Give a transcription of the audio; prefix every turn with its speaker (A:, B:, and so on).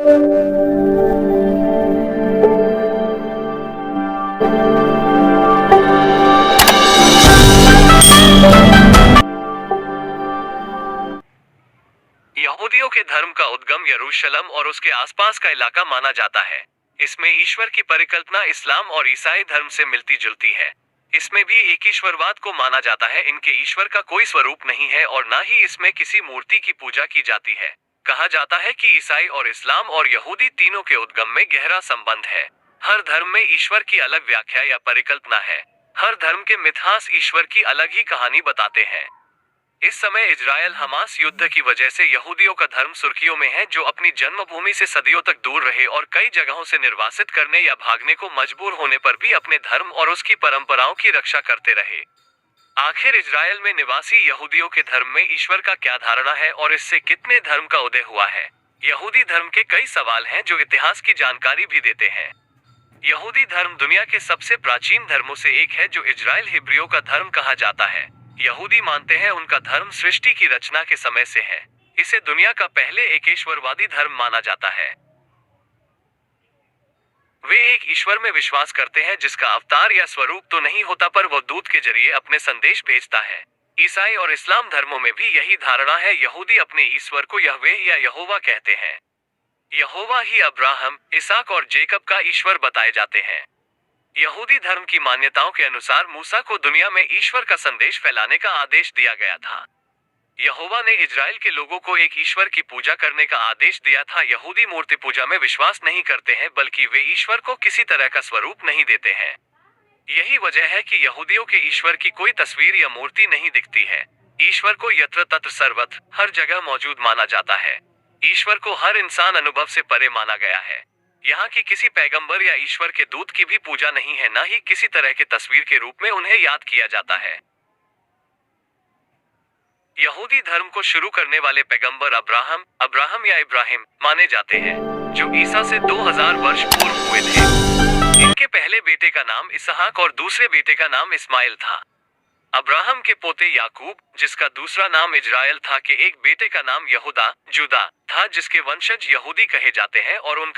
A: यहूदियों के धर्म का उद्गम यरूशलेम और उसके आसपास का इलाका माना जाता है। इसमें ईश्वर की परिकल्पना इस्लाम और ईसाई धर्म से मिलती जुलती है। इसमें भी एक ईश्वरवाद को माना जाता है। इनके ईश्वर का कोई स्वरूप नहीं है और ना ही इसमें किसी मूर्ति की पूजा की जाती है। कहा जाता है कि ईसाई और इस्लाम और यहूदी तीनों के उद्गम में गहरा संबंध है। हर धर्म में ईश्वर की अलग व्याख्या या परिकल्पना है। हर धर्म के मिथहास ईश्वर की अलग ही कहानी बताते हैं। इस समय इजरायल हमास युद्ध की वजह से यहूदियों का धर्म सुर्खियों में है, जो अपनी जन्मभूमि से सदियों तक दूर रहे और कई जगहों से निर्वासित करने या भागने को मजबूर होने पर भी अपने धर्म और उसकी परंपराओं की रक्षा करते रहे। आखिर इजरायल में निवासी यहूदियों के धर्म में ईश्वर का क्या धारणा है और इससे कितने धर्म का उदय हुआ है? यहूदी धर्म के कई सवाल हैं जो इतिहास की जानकारी भी देते हैं। यहूदी धर्म दुनिया के सबसे प्राचीन धर्मों से एक है, जो इजराइल हिब्रियों का धर्म कहा जाता है। यहूदी मानते हैं उनका धर्म सृष्टि की रचना के समय से है। इसे दुनिया का पहले एकेश्वरवादी धर्म माना जाता है। वे एक ईश्वर में विश्वास करते हैं जिसका अवतार या स्वरूप तो नहीं होता, पर वो दूत के जरिए अपने संदेश भेजता है। ईसाई और इस्लाम धर्मों में भी यही धारणा है। यहूदी अपने ईश्वर को यहवे या यहोवा कहते हैं। यहोवा ही अब्राहम, इसाक और जेकब का ईश्वर बताए जाते हैं। यहूदी धर्म की मान्यताओं के अनुसार मूसा को दुनिया में ईश्वर का संदेश फैलाने का आदेश दिया गया था। यहोवा ने इजराइल के लोगों को एक ईश्वर की पूजा करने का आदेश दिया था। यहूदी मूर्ति पूजा में विश्वास नहीं करते हैं, बल्कि वे ईश्वर को किसी तरह का स्वरूप नहीं देते हैं। यही वजह है कि यहूदियों के ईश्वर की कोई तस्वीर या मूर्ति नहीं दिखती है। ईश्वर को यत्र तत्र सर्वत्र हर जगह मौजूद माना जाता है। ईश्वर को हर इंसान अनुभव से परे माना गया है। यहाँ की किसी पैगंबर या ईश्वर के दूत की भी पूजा नहीं है, ना ही किसी तरह के तस्वीर के रूप में उन्हें याद किया जाता है। यहूदी धर्म को शुरू करने वाले पैगंबर अब्राहम या इब्राहिम माने जाते हैं, जो ईसा से 2000 वर्ष पूर्व हुए थे। इनके पहले बेटे का नाम इसहाक और दूसरे बेटे का नाम इस्माइल था। अब्राहम के पोते याकूब, जिसका दूसरा नाम इजराइल था, के एक बेटे का नाम यहूदा जुदा था, जिसके वंशज यहूदी कहे जाते हैं और उनका